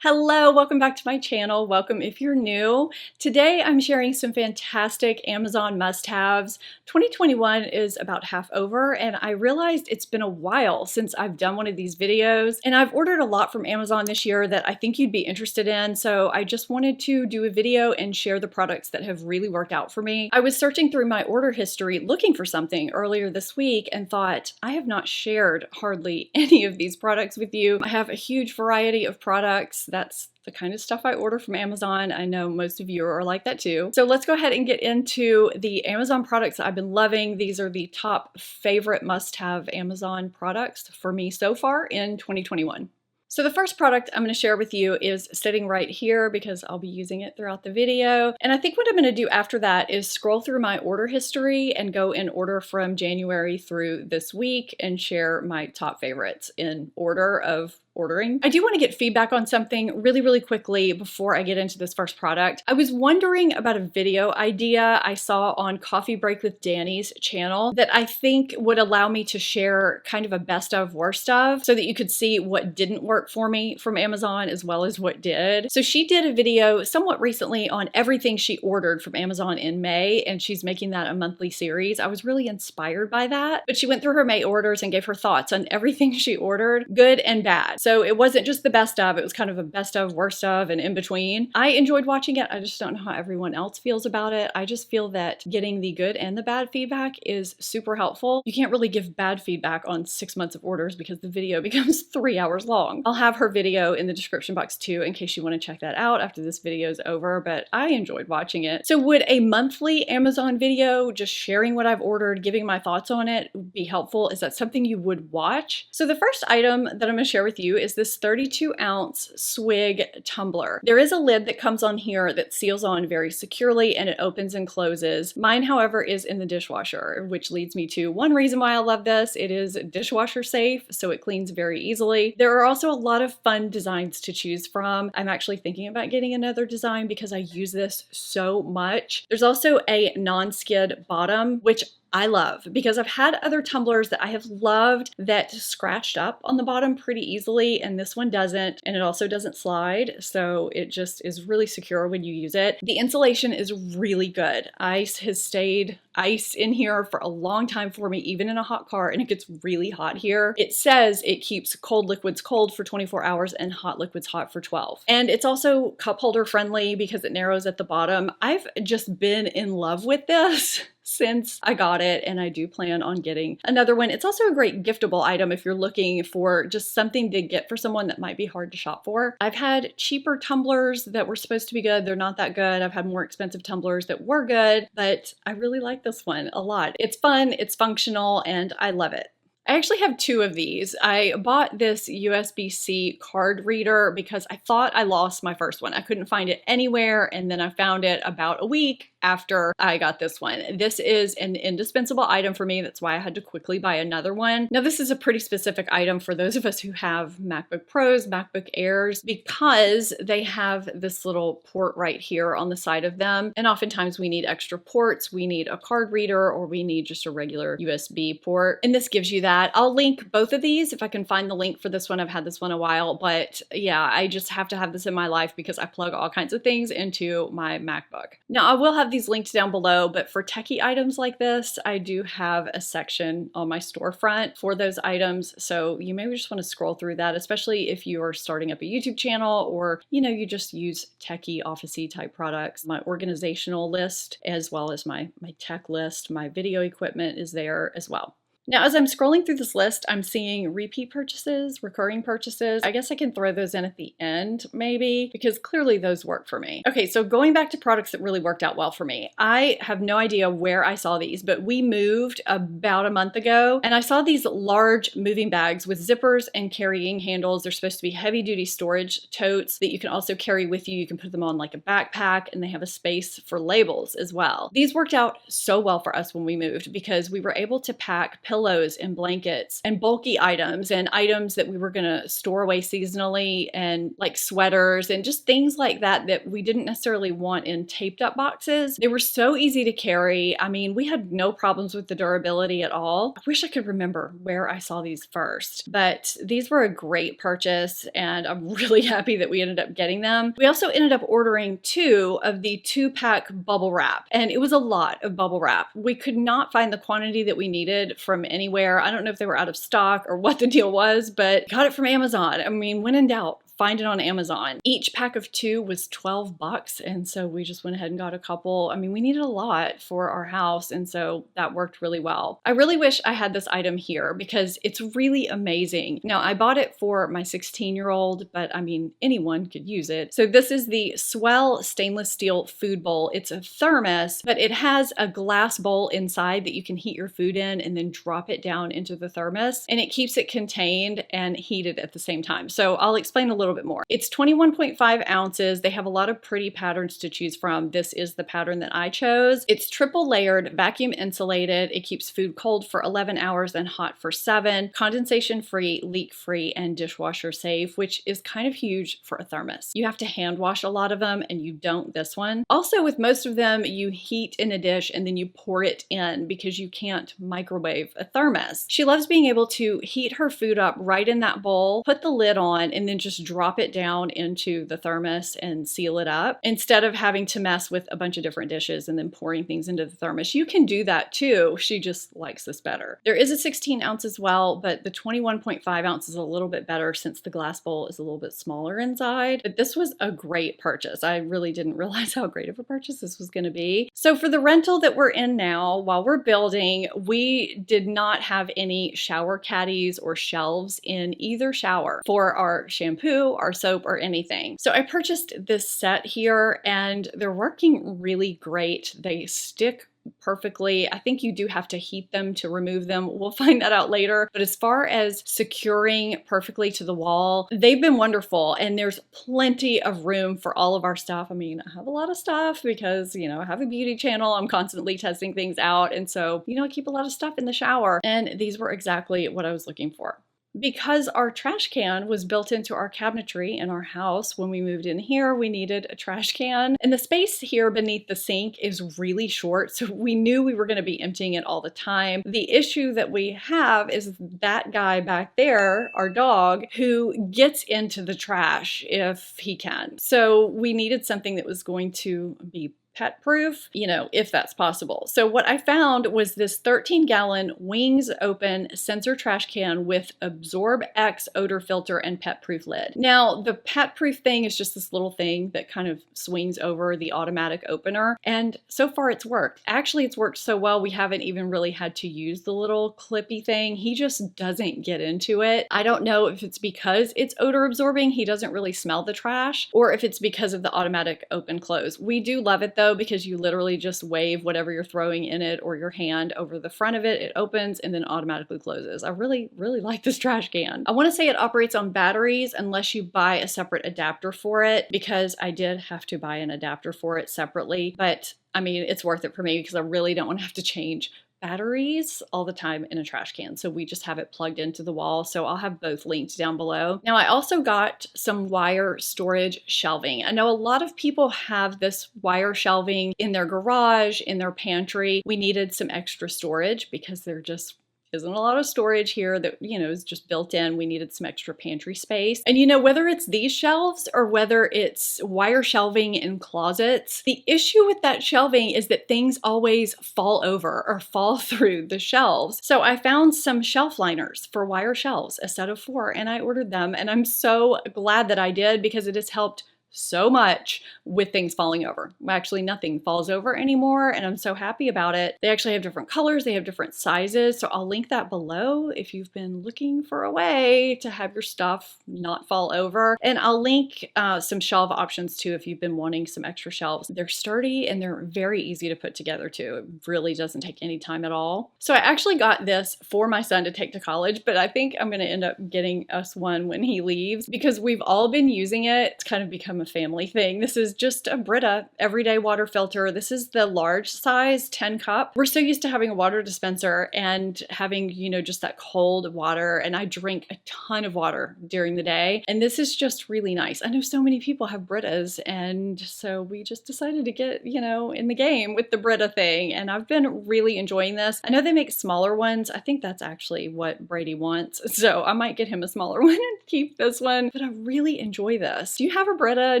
Hello, welcome back to my channel. Welcome if you're new. Today I'm sharing some fantastic Amazon must-haves. 2021 is about half over and I realized it's been a while since I've done one of these videos, and I've ordered a lot from Amazon this year that I think you'd be interested in, so I just wanted to do a video and share the products that have really worked out for me. I was searching through my order history looking for something earlier this week and thought, I have not shared hardly any of these products with you. I have a huge variety of products. That's the kind of stuff I order from Amazon. I know most of you are like that too. So let's go ahead and get into the Amazon products that I've been loving. These are the top favorite must-have Amazon products for me so far in 2021. So the first product I'm going to share with you is sitting right here because I'll be using it throughout the video. And I think what I'm going to do after that is scroll through my order history and go in order from January through this week and share my top favorites in order of ordering. I do want to get feedback on something really quickly before I get into this first product. I was wondering about a video idea I saw on Coffee Break with Danny's channel that I think would allow me to share kind of a best of worst of so that you could see what didn't work for me from Amazon as well as what did. So she did a video somewhat recently on everything she ordered from Amazon in May, and she's making that a monthly series. I was really inspired by that, but she went through her May orders and gave her thoughts on everything she ordered, good and bad. So it wasn't just the best of, it was kind of a best of, worst of, and in between. I enjoyed watching it. I just don't know how everyone else feels about it. I just feel that getting the good and the bad feedback is super helpful. You can't really give bad feedback on 6 months of orders because the video becomes 3 hours long. I'll have her video in the description box too in case you want to check that out after this video is over, but I enjoyed watching it. So would a monthly Amazon video just sharing what I've ordered, giving my thoughts on it be helpful? Is that something you would watch? So the first item that I'm going to share with you is this 32-ounce Swig Tumbler. There is a lid that comes on here that seals on very securely and it opens and closes. Mine, however, is in the dishwasher, which leads me to one reason why I love this. It is dishwasher safe, so it cleans very easily. There are also a lot of fun designs to choose from. I'm actually thinking about getting another design because I use this so much. There's also a non-skid bottom, which I love because I've had other tumblers that I have loved that scratched up on the bottom pretty easily, and this one doesn't, and it also doesn't slide, so it just is really secure when you use it. The insulation is really good. Ice has stayed ice in here for a long time for me, even in a hot car, and it gets really hot here. It says it keeps cold liquids cold for 24 hours and hot liquids hot for 12. And it's also cup holder friendly because it narrows at the bottom. I've just been in love with this since I got it, and I do plan on getting another one. It's also a great giftable item if you're looking for just something to get for someone that might be hard to shop for. I've had cheaper tumblers that were supposed to be good. They're not that good. I've had more expensive tumblers that were good, but I really like this one a lot. It's fun, it's functional, and I love it. I actually have two of these. I bought this USB-C card reader because I thought I lost my first one. I couldn't find it anywhere, and then I found it about a week after I got this one. This is an indispensable item for me. That's why I had to quickly buy another one. Now, this is a pretty specific item for those of us who have MacBook Pros, MacBook Airs, because they have this little port right here on the side of them. And oftentimes we need extra ports. We need a card reader or we need just a regular USB port. And this gives you that. I'll link both of these if I can find the link for this one. I've had this one a while, but yeah, I just have to have this in my life because I plug all kinds of things into my MacBook. Now, I will have these linked down below, but for techie items like this, I do have a section on my storefront for those items. So you may just want to scroll through that, especially if you are starting up a YouTube channel or, you know, you just use techie, office-y type products. My organizational list, as well as my tech list, my video equipment is there as well. Now, as I'm scrolling through this list, I'm seeing repeat purchases, recurring purchases. I guess I can throw those in at the end, maybe, because clearly those work for me. Okay, so going back to products that really worked out well for me. I have no idea where I saw these, but we moved about a month ago, and I saw these large moving bags with zippers and carrying handles. They're supposed to be heavy-duty storage totes that you can also carry with you. You can put them on like a backpack, and they have a space for labels as well. These worked out so well for us when we moved because we were able to pack pillows pillows and blankets and bulky items and items that we were gonna store away seasonally, and like sweaters and just things like that that we didn't necessarily want in taped up boxes. They were so easy to carry. I mean, we had no problems with the durability at all. I wish I could remember where I saw these first, but these were a great purchase and I'm really happy that we ended up getting them. We also ended up ordering 2 of the 2-pack bubble wrap, and it was a lot of bubble wrap. We could not find the quantity that we needed from anywhere. I don't know if they were out of stock or what the deal was, but got it from Amazon. I mean, when in doubt, find it on Amazon. Each pack of 2 was $12, and so we just went ahead and got a couple. I mean, we needed a lot for our house, and so that worked really well. I really wish I had this item here because it's really amazing. Now, I bought it for my 16-year-old, but I mean, anyone could use it. So this is the Swell stainless steel food bowl. It's a thermos, but it has a glass bowl inside that you can heat your food in and then drop it down into the thermos, and it keeps it contained and heated at the same time. So I'll explain a little bit more. It's 21.5 ounces. They have a lot of pretty patterns to choose from. This is the pattern that I chose. It's triple layered, vacuum insulated. It keeps food cold for 11 hours and hot for 7, condensation free, leak free, and dishwasher safe, which is kind of huge for a thermos. You have to hand wash a lot of them and you don't this one. Also, with most of them, you heat in a dish and then you pour it in because you can't microwave a thermos. She loves being able to heat her food up right in that bowl, put the lid on, and then just drop it down into the thermos and seal it up instead of having to mess with a bunch of different dishes and then pouring things into the thermos. You can do that too. She just likes this better. There is a 16 ounce as well, but the 21.5 ounce is a little bit better since the glass bowl is a little bit smaller inside. But this was a great purchase. I really didn't realize how great of a purchase this was going to be. So for the rental that we're in now, while we're building, we did not have any shower caddies or shelves in either shower for our shampoo, our soap, or anything. So I purchased this set here and they're working really great. They stick perfectly. I think you do have to heat them to remove them. We'll find that out later. But as far as securing perfectly to the wall, they've been wonderful. And there's plenty of room for all of our stuff. I mean, I have a lot of stuff because, you know, I have a beauty channel. I'm constantly testing things out. And so, you know, I keep a lot of stuff in the shower. And these were exactly what I was looking for. Because our trash can was built into our cabinetry in our house when we moved in here, we needed a trash can. And the space here beneath the sink is really short, so we knew we were going to be emptying it all the time. The issue that we have is that guy back there, our dog, who gets into the trash if he can. So we needed something that was going to be pet proof, you know, if that's possible. So what I found was this 13-gallon wings open sensor trash can with Absorb X odor filter and pet proof lid. Now the pet proof thing is just this little thing that kind of swings over the automatic opener. And so far it's worked. Actually, it's worked so well we haven't even really had to use the little clippy thing. He just doesn't get into it. I don't know if it's because it's odor absorbing, he doesn't really smell the trash, or if it's because of the automatic open close. We do love it though, because you literally just wave whatever you're throwing in it or your hand over the front of it. It opens and then automatically closes. I really like this trash can. I want to say it operates on batteries unless you buy a separate adapter for it, because I did have to buy an adapter for it separately. But I mean, it's worth it for me because I really don't want to have to change batteries all the time in a trash can. So we just have it plugged into the wall. So I'll have both linked down below. Now I also got some wire storage shelving. I know a lot of people have this wire shelving in their garage, in their pantry. We needed some extra storage because they're just isn't a lot of storage here that, you know, is just built in. We needed some extra pantry space. And you know, whether it's these shelves or whether it's wire shelving in closets, the issue with that shelving is that things always fall over or fall through the shelves. So I found some shelf liners for wire shelves, a set of 4, and I ordered them. And I'm so glad that I did because it has helped so much with things falling over. Actually, nothing falls over anymore, and I'm so happy about it. They actually have different colors, they have different sizes, so I'll link that below if you've been looking for a way to have your stuff not fall over. And I'll link some shelf options too if you've been wanting some extra shelves. They're sturdy and they're very easy to put together too. It really doesn't take any time at all. So I actually got this for my son to take to college, but I think I'm going to end up getting us one when he leaves because we've all been using it. It's kind of become become a family thing. This is just a Brita everyday water filter. This is the large size 10 cup. We're so used to having a water dispenser and having, you know, just that cold water. And I drink a ton of water during the day. And this is just really nice. I know so many people have Britas, and so we just decided to get, you know, in the game with the Brita thing. And I've been really enjoying this. I know they make smaller ones. I think that's actually what Brady wants. So I might get him a smaller one and keep this one. But I really enjoy this. Do you have a Brita?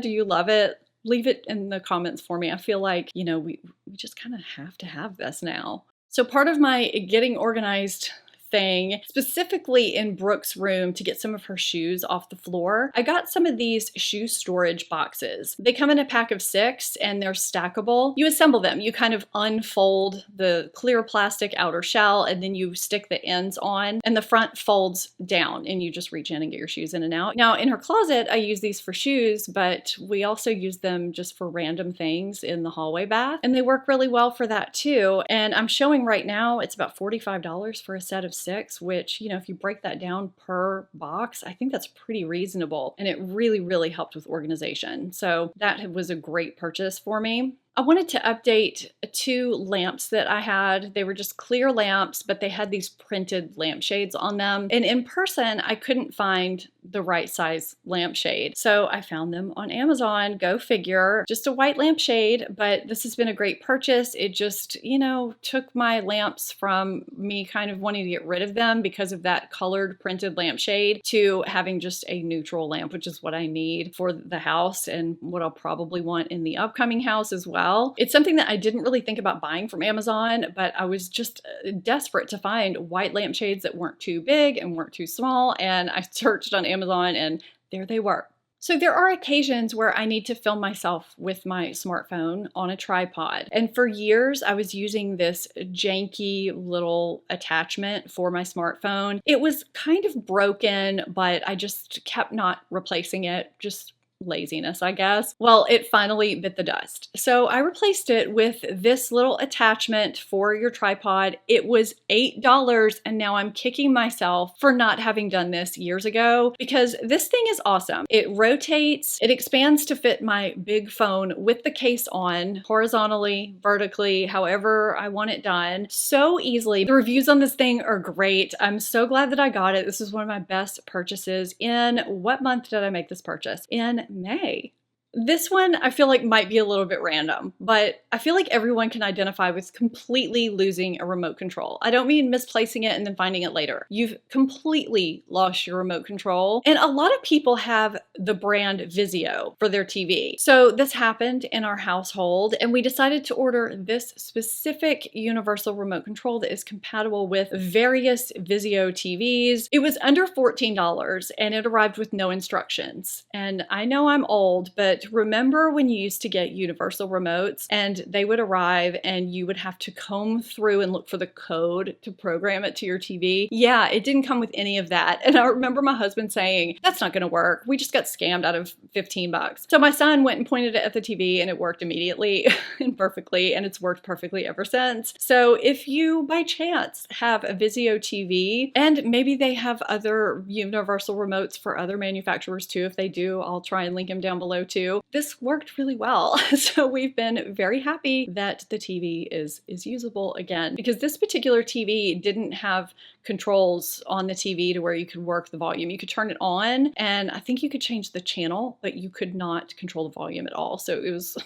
Do you love it? Leave it in the comments for me. I feel like, you know, we just kind of have to have this now. So part of my getting organized thing, specifically in Brooke's room to get some of her shoes off the floor, I got some of these shoe storage boxes. They come in a pack of 6 and they're stackable. You assemble them. You kind of unfold the clear plastic outer shell and then you stick the ends on, and the front folds down and you just reach in and get your shoes in and out. Now in her closet, I use these for shoes, but we also use them just for random things in the hallway bath, and they work really well for that too. And I'm showing right now it's about $45 for a set of 6, which, you know, if you break that down per box, I think that's pretty reasonable. And it really, really helped with organization. So that was a great purchase for me. I wanted to update 2 lamps that I had. They were just clear lamps, but they had these printed lampshades on them. And in person, I couldn't find the right size lampshade. So I found them on Amazon, go figure. Just a white lampshade, but this has been a great purchase. It just, you know, took my lamps from me kind of wanting to get rid of them because of that colored printed lampshade to having just a neutral lamp, which is what I need for the house and what I'll probably want in the upcoming house as well. It's something that I didn't really think about buying from Amazon, but I was just desperate to find white lampshades that weren't too big and weren't too small. And I searched on Amazon and there they were. So there are occasions where I need to film myself with my smartphone on a tripod. And for years, I was using this janky little attachment for my smartphone. It was kind of broken, but I just kept not replacing it, just laziness, I guess. Well, it finally bit the dust. So I replaced it with this little attachment for your tripod. It was $8, and now I'm kicking myself for not having done this years ago because this thing is awesome. It rotates, it expands to fit my big phone with the case on, horizontally, vertically, however I want it done, so easily. The reviews on this thing are great. I'm so glad that I got it. This is one of my best purchases. In what month did I make this purchase? In May. This one I feel like might be a little bit random, but I feel like everyone can identify with completely losing a remote control. I don't mean misplacing it and then finding it later. You've completely lost your remote control. And a lot of people have the brand Vizio for their TV. So this happened in our household and we decided to order this specific universal remote control that is compatible with various Vizio TVs. It was under $14 and it arrived with no instructions. And I know I'm old, but remember when you used to get universal remotes and they would arrive and you would have to comb through and look for the code to program it to your TV? Yeah, it didn't come with any of that. And I remember my husband saying, that's not gonna work. We just got scammed out of 15 bucks. So my son went and pointed it at the TV and it worked immediately and perfectly, and it's worked perfectly ever since. So if you by chance have a Vizio TV, and maybe they have other universal remotes for other manufacturers too, if they do, I'll try and link them down below too. This worked really well. So we've been very happy that the TV is usable again, because this particular TV didn't have controls on the TV to where you could work the volume. You could turn it on and I think you could change the channel, but you could not control the volume at all. So it was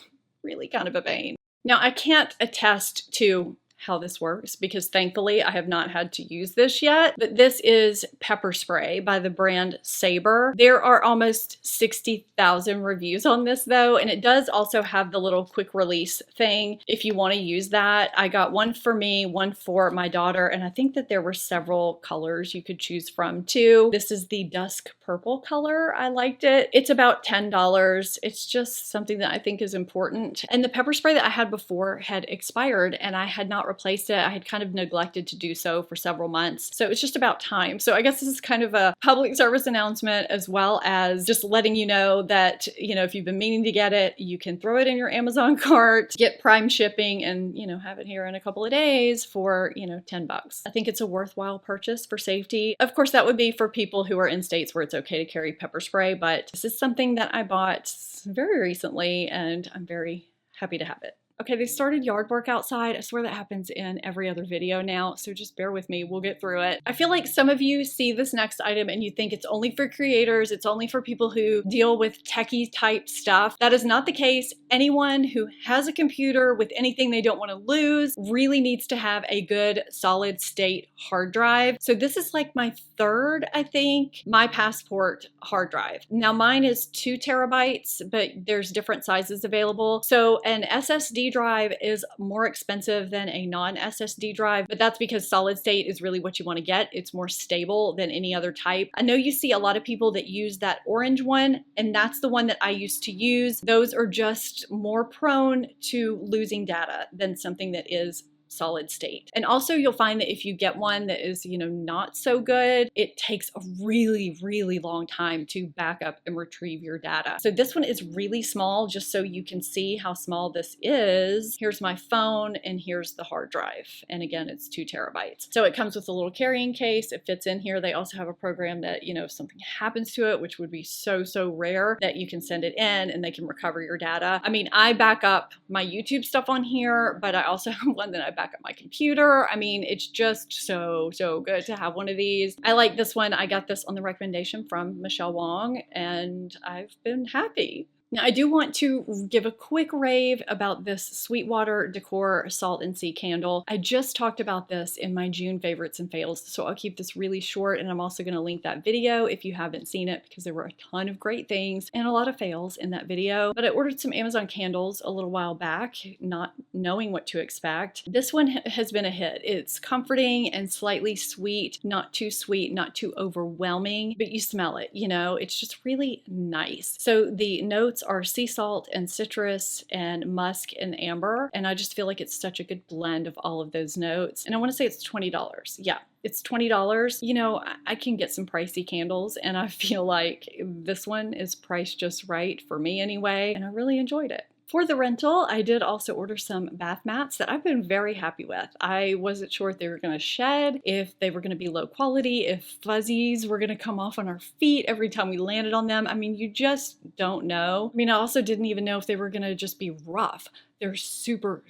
really kind of a pain. Now I can't attest to how this works because thankfully I have not had to use this yet, but this is pepper spray by the brand Sabre. There are almost 60,000 reviews on this though, and it does also have the little quick release thing if you want to use that. I got one for me, one for my daughter, and I think that there were several colors you could choose from too. This is the dusk purple color. I liked it. It's about $10. It's just something that I think is important. And the pepper spray that I had before had expired and I had not replaced it. I had kind of neglected to do so for several months. So it's just about time. So I guess this is kind of a public service announcement, as well as just letting you know that, you know, if you've been meaning to get it, you can throw it in your Amazon cart, get Prime shipping, and, you know, have it here in a couple of days for, you know, 10 bucks. I think it's a worthwhile purchase for safety. Of course, that would be for people who are in states where it's okay to carry pepper spray, but this is something that I bought very recently and I'm very happy to have it. Okay, they started yard work outside. I swear that happens in every other video now, so just bear with me. We'll get through it. I feel like some of you see this next item and you think it's only for creators, it's only for people who deal with techie type stuff. That is not the case. Anyone who has a computer with anything they don't want to lose really needs to have a good solid state hard drive. So this is like my third, I think, My Passport hard drive. Now mine is 2 terabytes, but there's different sizes available. So an SSD drive is more expensive than a non-SSD drive, but that's because solid state is really what you want to get. It's more stable than any other type. I know you see a lot of people that use that orange one, and that's the one that I used to use. Those are just more prone to losing data than something that is solid state. And also you'll find that if you get one that is, you know, not so good, it takes a really, really long time to back up and retrieve your data. So this one is really small, just so you can see how small this is. Here's my phone and here's the hard drive. And again, it's 2 terabytes. So it comes with a little carrying case. It fits in here. They also have a program that, you know, if something happens to it, which would be so, so rare, that you can send it in and they can recover your data. I mean, I back up my YouTube stuff on here, but I also have one that I back up my computer. I mean, it's just so good to have one of these. I like this one. I got this on the recommendation from Michelle Wong, and I've been happy. Now, I do want to give a quick rave about this Sweetwater Decor Salt and Sea candle. I just talked about this in my June favorites and fails, so I'll keep this really short, and I'm also going to link that video if you haven't seen it, because there were a ton of great things and a lot of fails in that video. But I ordered some Amazon candles a little while back, not knowing what to expect. This one has been a hit. It's comforting and slightly sweet, not too overwhelming, but you smell it, you know, it's just really nice. So the notes are sea salt and citrus and musk and amber, and I just feel like it's such a good blend of all of those notes. And I want to say it's $20. Yeah, it's $20. You know, I can get some pricey candles, and I feel like this one is priced just right for me anyway, and I really enjoyed it. For the rental, I did also order some bath mats that I've been very happy with. I wasn't sure if they were going to shed, if they were going to be low quality, if fuzzies were going to come off on our feet every time we landed on them. I mean, you just don't know. I mean, I also didn't even know if they were going to just be rough. They're super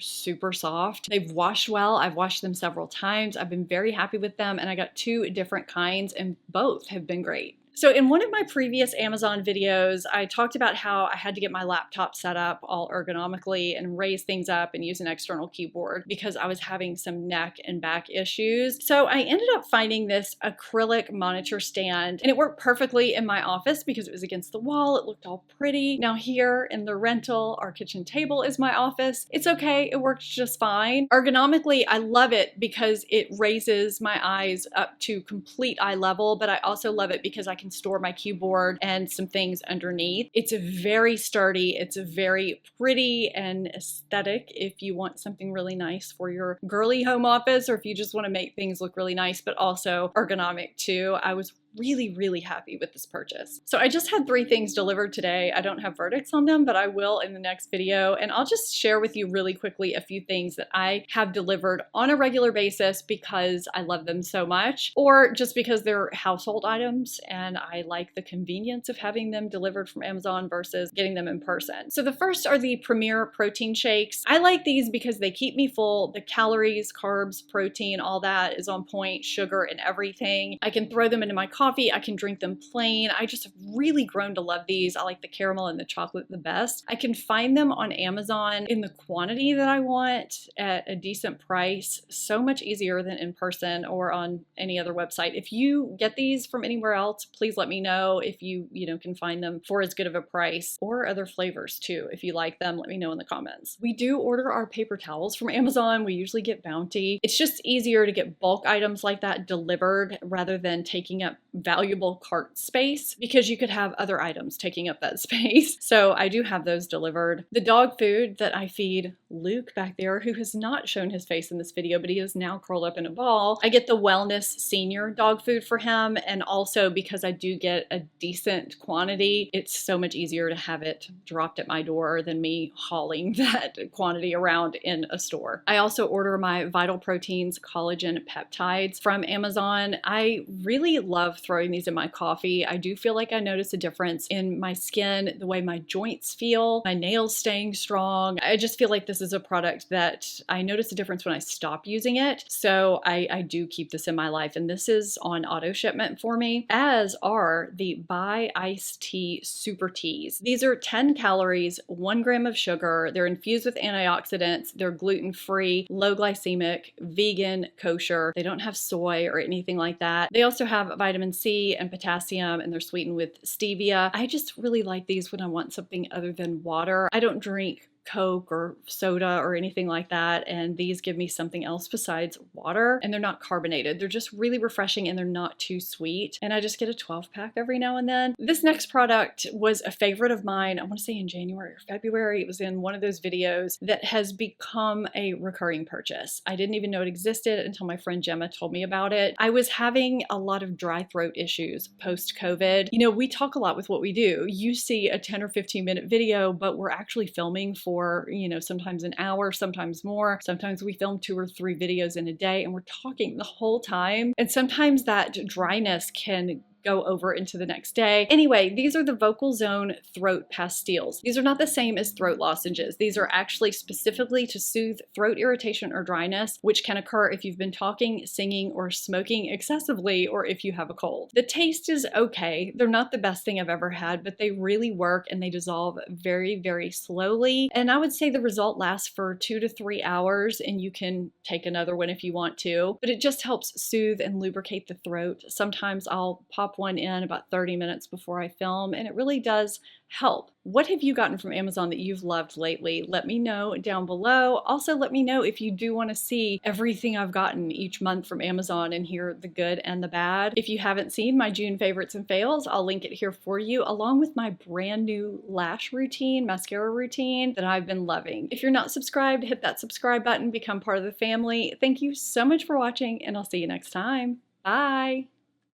soft. They've washed well. I've washed them several times. I've been very happy with them, and I got 2 different kinds, and both have been great. So in one of my previous Amazon videos, I talked about how I had to get my laptop set up all ergonomically and raise things up and use an external keyboard because I was having some neck and back issues. So I ended up finding this acrylic monitor stand, and it worked perfectly in my office because it was against the wall. It looked all pretty. Now here in the rental, our kitchen table is my office. It's okay. It works just fine. Ergonomically, I love it because it raises my eyes up to complete eye level, but I also love it because I can store my keyboard and some things underneath. It's very sturdy. It's very pretty and aesthetic if you want something really nice for your girly home office, or if you just want to make things look really nice, but also ergonomic too. I was really happy with this purchase. So I just had 3 things delivered today. I don't have verdicts on them, but I will in the next video. And I'll just share with you really quickly a few things that I have delivered on a regular basis because I love them so much, or just because they're household items and I like the convenience of having them delivered from Amazon versus getting them in person. So the first are the Premier protein shakes. I like these because they keep me full. The calories, carbs, protein, all that is on point, sugar and everything. I can throw them into my coffee. I can drink them plain. I just have really grown to love these. I like the caramel and the chocolate the best. I can find them on Amazon in the quantity that I want at a decent price, so much easier than in person or on any other website. If you get these from anywhere else, please let me know if you can find them for as good of a price, or other flavors too. If you like them, let me know in the comments. We do order our paper towels from Amazon. We usually get Bounty. It's just easier to get bulk items like that delivered rather than taking up valuable cart space because you could have other items taking up that space. So I do have those delivered. The dog food that I feed Luke back there, who has not shown his face in this video, but he is now curled up in a ball. I get the Wellness Senior dog food for him, and also because I do get a decent quantity, it's so much easier to have it dropped at my door than me hauling that quantity around in a store. I also order my Vital Proteins collagen peptides from Amazon. I really love throwing these in my coffee. I do feel like I notice a difference in my skin, the way my joints feel, my nails staying strong. I just feel like this is a product that I notice a difference when I stop using it. So I do keep this in my life, and this is on auto shipment for me, as are the Buy Iced Tea Super Teas. These are 10 calories, 1 gram of sugar. They're infused with antioxidants. They're gluten-free, low glycemic, vegan, kosher. They don't have soy or anything like that. They also have vitamin C and potassium, and they're sweetened with stevia. I just really like these when I want something other than water. I don't drink Coke or soda or anything like that, and these give me something else besides water, and they're not carbonated. They're just really refreshing, and they're not too sweet, and I just get a 12-pack every now and then. This next product was a favorite of mine, I want to say in January or February. It was in one of those videos that has become a recurring purchase. I didn't even know it existed until my friend Gemma told me about it. I was having a lot of dry throat issues post-COVID. You know, we talk a lot with what we do. You see a 10 or 15 minute video, but we're actually filming for, you know, sometimes an hour, sometimes more. Sometimes we film 2 or 3 videos in a day, and we're talking the whole time. And sometimes that dryness can go over into the next day. Anyway, these are the Vocal Zone Throat Pastels. These are not the same as throat lozenges. These are actually specifically to soothe throat irritation or dryness, which can occur if you've been talking, singing, or smoking excessively, or if you have a cold. The taste is okay. They're not the best thing I've ever had, but they really work, and they dissolve very, very slowly. And I would say the result lasts for 2 to 3 hours, and you can take another one if you want to, but it just helps soothe and lubricate the throat. Sometimes I'll pop one in about 30 minutes before I film, and it really does help. What have you gotten from Amazon that you've loved lately? Let me know down below. Also, let me know if you do want to see everything I've gotten each month from Amazon and hear the good and the bad. If you haven't seen my June favorites and fails, I'll link it here for you, along with my brand new lash routine, mascara routine that I've been loving. If you're not subscribed, hit that subscribe button, become part of the family. Thank you so much for watching, and I'll see you next time. Bye.